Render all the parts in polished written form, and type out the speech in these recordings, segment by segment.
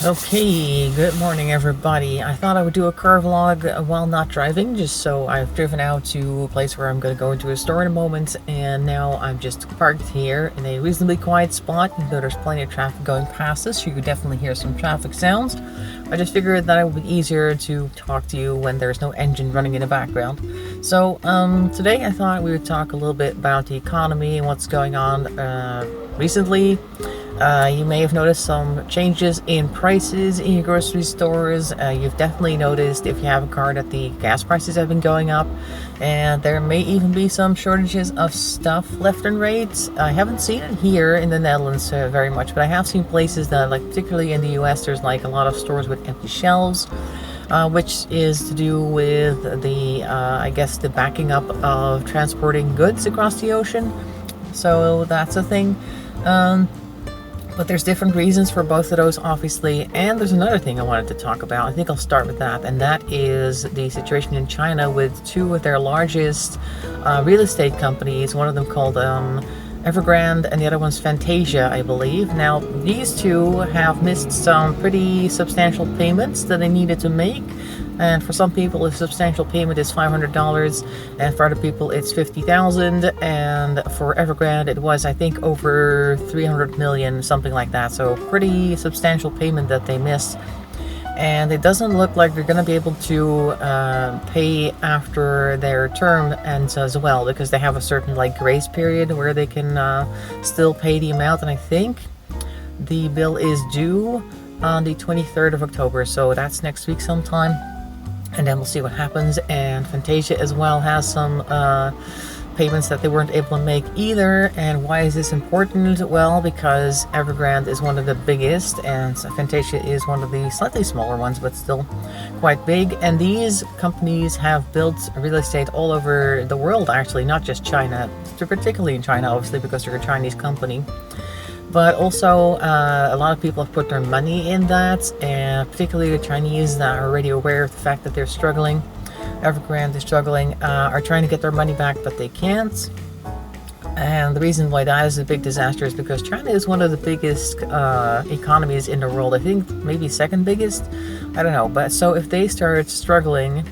Okay, good morning everybody. I thought I would do a car vlog while not driving, just so I've driven out to a place where I'm going to go into a store in a moment, and now I'm just parked here in a reasonably quiet spot, even though there's plenty of traffic going past us. You could definitely hear some traffic sounds. I just figured that it would be easier to talk to you when there's no engine running in the background. So today I thought we would talk a little bit about the economy and what's going on recently. You may have noticed some changes in prices in your grocery stores. You've definitely noticed, if you have a car, that the gas prices have been going up, and there may even be some shortages of stuff left and right. I haven't seen it here in the Netherlands very much, but I have seen places that, like particularly in the US, there's like a lot of stores with empty shelves, which is to do with the, I guess, the backing up of transporting goods across the ocean. So that's a thing. But there's different reasons for both of those, obviously. And there's another thing I wanted to talk about. I think I'll start with that. And that is the situation in China with two of their largest real estate companies. One of them called Evergrande, and the other one's Fantasia, I believe. Now, these two have missed some pretty substantial payments that they needed to make. And for some people, a substantial payment is $500, and for other people, it's $50,000. And for Evergrande, it was, I think, over 300 million, something like that. So pretty substantial payment that they missed. And it doesn't look like they're going to be able to pay after their term ends as well, because they have a certain grace period where they can still pay the amount. And I think the bill is due on the 23rd of October, so that's next week sometime. And then we'll see what happens. And Fantasia as well has some payments that they weren't able to make either. And why is this important? Well, because Evergrande is one of the biggest, and Fantasia is one of the slightly smaller ones, but still quite big. And these companies have built real estate all over the world, actually, not just China, particularly in China, obviously, because they're a Chinese company. But also, a lot of people have put their money in that, and particularly the Chinese that are already aware of the fact that they're struggling. Evergrande is struggling, are trying to get their money back, but they can't. And the reason why that is a big disaster is because China is one of the biggest economies in the world. I think maybe second biggest. I don't know. But so if they start struggling,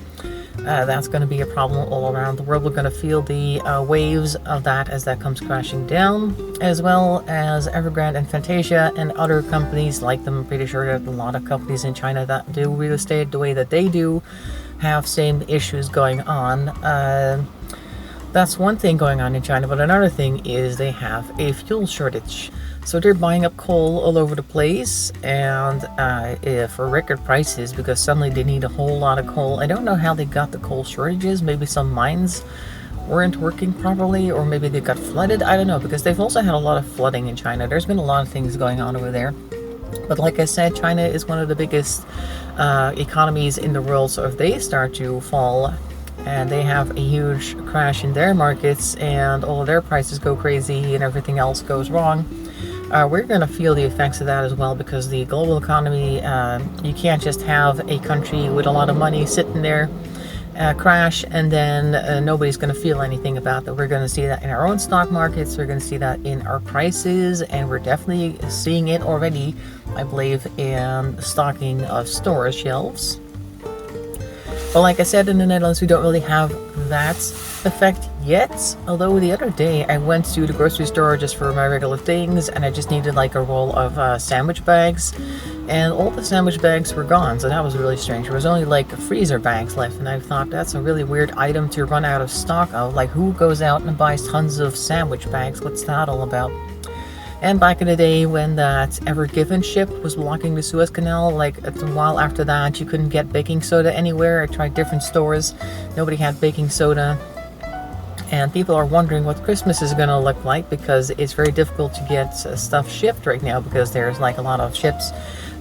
that's going to be a problem all around the world. We're going to feel the waves of that as that comes crashing down, as well as Evergrande and Fantasia and other companies like them. I'm pretty sure that a lot of companies in China that do real estate the way that they do have same issues going on. That's one thing going on in China, but another thing is they have a fuel shortage. So they're buying up coal all over the place, and for record prices, because suddenly they need a whole lot of coal. I don't know how they got the coal shortages. Maybe some mines weren't working properly, or maybe they got flooded. I don't know, because they've also had a lot of flooding in China. There's been a lot of things going on over there. But like I said, China is one of the biggest economies in the world, so if they start to fall and they have a huge crash in their markets and all of their prices go crazy and everything else goes wrong, we're going to feel the effects of that as well, because the global economy, you can't just have a country with a lot of money sitting there crash and then nobody's going to feel anything about that. We're going to see that in our own stock markets, we're going to see that in our prices, and we're definitely seeing it already, I believe, in the stocking of store shelves. But like I said, in the Netherlands, we don't really have that effect yet. Although the other day I went to the grocery store just for my regular things, and I just needed like a roll of sandwich bags, and all the sandwich bags were gone. So that was really strange. There was only like freezer bags left, and I thought that's a really weird item to run out of stock of. Like, who goes out and buys tons of sandwich bags? What's that all about? And back in the day when that Evergrande ship was blocking the Suez Canal, like a while after that, you couldn't get baking soda anywhere. I tried different stores. Nobody had baking soda. And people are wondering what Christmas is going to look like, because it's very difficult to get stuff shipped right now, because there's like a lot of ships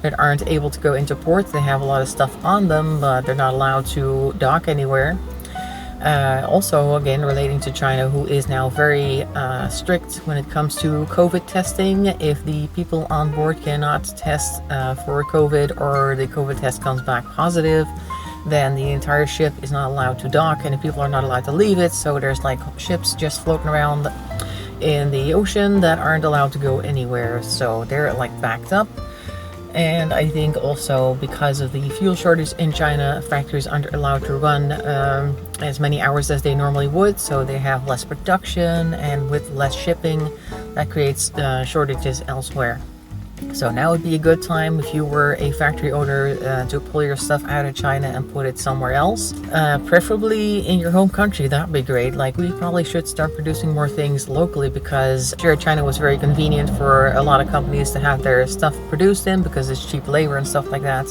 that aren't able to go into port. They have a lot of stuff on them, but they're not allowed to dock anywhere. Also, again, relating to China, who is now very strict when it comes to COVID testing. If the people on board cannot test for COVID, or the COVID test comes back positive, then the entire ship is not allowed to dock, and the people are not allowed to leave it. So there's like ships just floating around in the ocean that aren't allowed to go anywhere. So they're like backed up. And I think also because of the fuel shortage in China, factories aren't allowed to run as many hours as they normally would, so they have less production, and with less shipping, that creates shortages elsewhere. So now would be a good time if you were a factory owner to pull your stuff out of China and put it somewhere else. Preferably in your home country, that'd be great. Like, we probably should start producing more things locally, because sure, China was very convenient for a lot of companies to have their stuff produced in because it's cheap labor and stuff like that.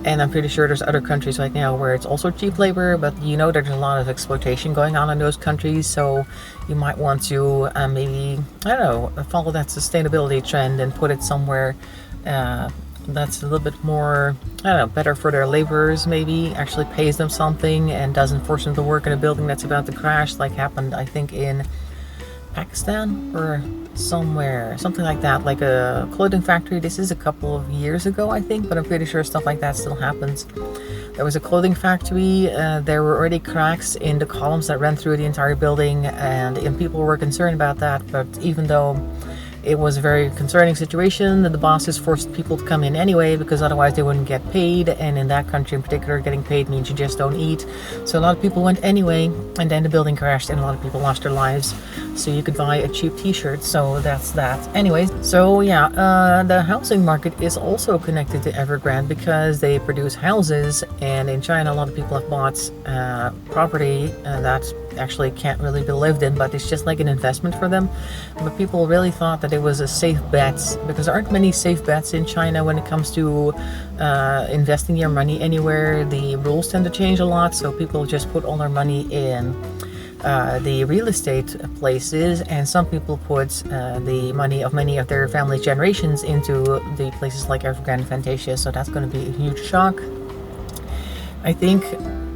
And I'm pretty sure there's other countries right now where it's also cheap labor, but you know there's a lot of exploitation going on in those countries, so you might want to maybe, I don't know, follow that sustainability trend and put it somewhere that's a little bit more, I don't know, better for their laborers, maybe, actually pays them something and doesn't force them to work in a building that's about to crash, like happened, I think, in Pakistan or somewhere, something like that, like a clothing factory. This is a couple of years ago, I think, but I'm pretty sure stuff like that still happens. There was a clothing factory, there were already cracks in the columns that ran through the entire building, and people were concerned about that, but even though it was a very concerning situation, the bosses forced people to come in anyway, because otherwise they wouldn't get paid, and in that country in particular, getting paid means you just don't eat. So a lot of people went anyway, and then the building crashed and a lot of people lost their lives. So you could buy a cheap t-shirt, so that's that. Anyways, so yeah, the housing market is also connected to Evergrande because they produce houses, and in China a lot of people have bought property that actually can't really be lived in, but it's just like an investment for them. But people really thought that it was a safe bet, because there aren't many safe bets in China when it comes to investing your money anywhere. The rules tend to change a lot, so people just put all their money in the real estate places, and some people put the money of many of their family generations into the places like Evergrande and Fantasia, so that's going to be a huge shock. I think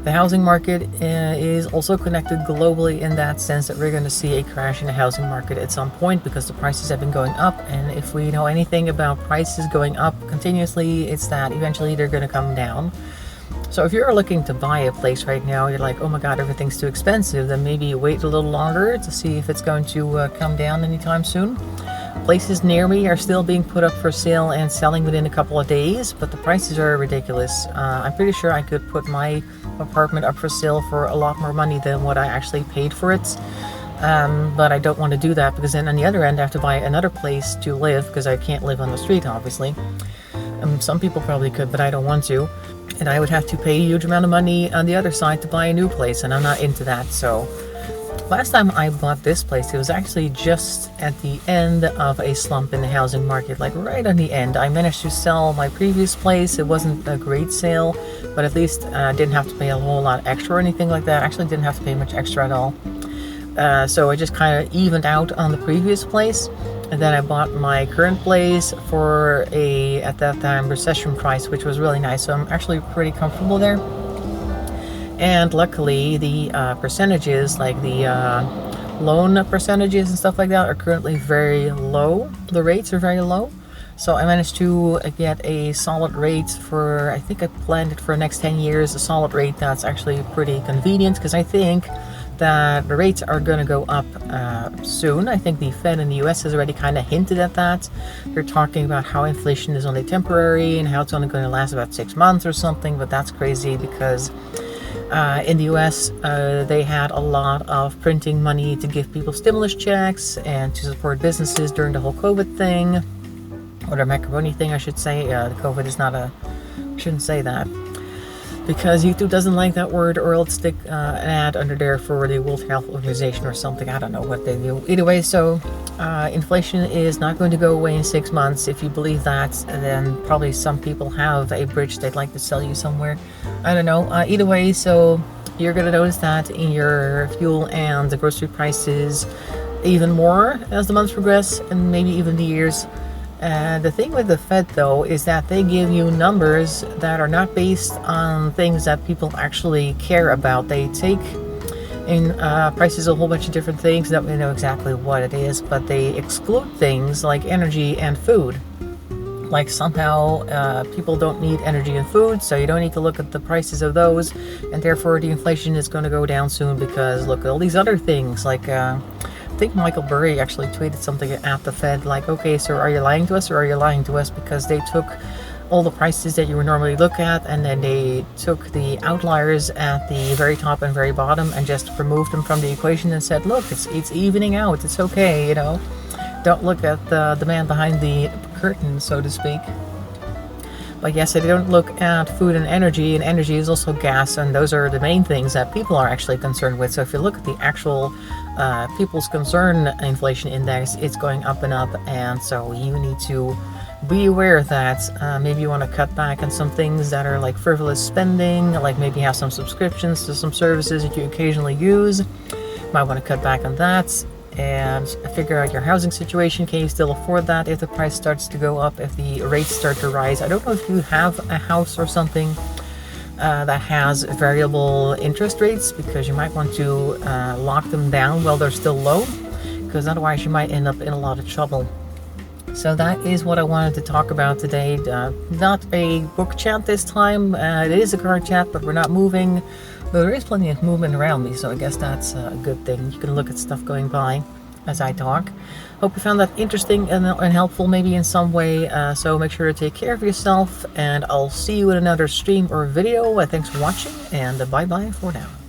the housing market is also connected globally in that sense that we're going to see a crash in the housing market at some point, because the prices have been going up, and if we know anything about prices going up continuously, it's that eventually they're going to come down. So if you're looking to buy a place right now, you're like, oh my god, everything's too expensive, then maybe wait a little longer to see if it's going to come down anytime soon. Places near me are still being put up for sale and selling within a couple of days, but the prices are ridiculous. I'm pretty sure I could put my apartment up for sale for a lot more money than what I actually paid for it. But I don't want to do that, because then on the other end I have to buy another place to live, because I can't live on the street, obviously. Some people probably could, but I don't want to. And I would have to pay a huge amount of money on the other side to buy a new place, and I'm not into that. So last time I bought this place, it was actually just at the end of a slump in the housing market, like right on the end. I managed to sell my previous place. It wasn't a great sale, but at least I didn't have to pay a whole lot extra or anything like that. Actually didn't have to pay much extra at all. So I just kind of evened out on the previous place. And then I bought my current place for a, at that time, recession price, which was really nice. So I'm actually pretty comfortable there. And luckily, the percentages, like the loan percentages and stuff like that, are currently very low. The rates are very low. So I managed to get a solid rate for, I think I planned it for the next 10 years, a solid rate that's actually pretty convenient, because I think that the rates are going to go up soon. I think the Fed in the US has already kind of hinted at that. They're talking about how inflation is only temporary and how it's only going to last about 6 months or something, but that's crazy, because in the US, they had a lot of printing money to give people stimulus checks and to support businesses during the whole COVID thing, or the macaroni thing, I should say. The COVID is not a, shouldn't say that, because YouTube doesn't like that word, or it'll stick an ad under there for the World Health Organization or something. I don't know what they do. Either way, so inflation is not going to go away in 6 months. If you believe that, then probably some people have a bridge they'd like to sell you somewhere. I don't know. Either way, so you're going to notice that in your fuel and the grocery prices even more as the months progress, and maybe even the years. The thing with the Fed, though, is that they give you numbers that are not based on things that people actually care about. They take in prices a whole bunch of different things that we know exactly what it is, but they exclude things like energy and food. Like somehow people don't need energy and food, so you don't need to look at the prices of those, and therefore the inflation is going to go down soon, because look at all these other things, like I think Michael Burry actually tweeted something at the Fed like, okay, so are you lying to us, or are you lying to us because they took all the prices that you would normally look at, and then they took the outliers at the very top and very bottom and just removed them from the equation and said, look, it's evening out, it's okay, you know. Don't look at the man behind the curtain, so to speak. But yes, they don't look at food and energy is also gas, and those are the main things that people are actually concerned with. So if you look at the actual people's concern inflation index, it's going up and up, and so you need to be aware of that. Maybe you want to cut back on some things that are like frivolous spending, like maybe have some subscriptions to some services that you occasionally use. Might want to cut back on that. And figure out your housing situation. Can you still afford that if the price starts to go up, if the rates start to rise? I don't know if you have a house or something that has variable interest rates, because you might want to lock them down while they're still low, because otherwise you might end up in a lot of trouble. So that is what I wanted to talk about today. Not a book chat this time. It is a car chat, but we're not moving. But there is plenty of movement around me, so I guess that's a good thing. You can look at stuff going by as I talk. Hope you found that interesting and helpful maybe in some way. So make sure to take care of yourself, and I'll see you in another stream or video. Thanks for watching, and bye-bye for now.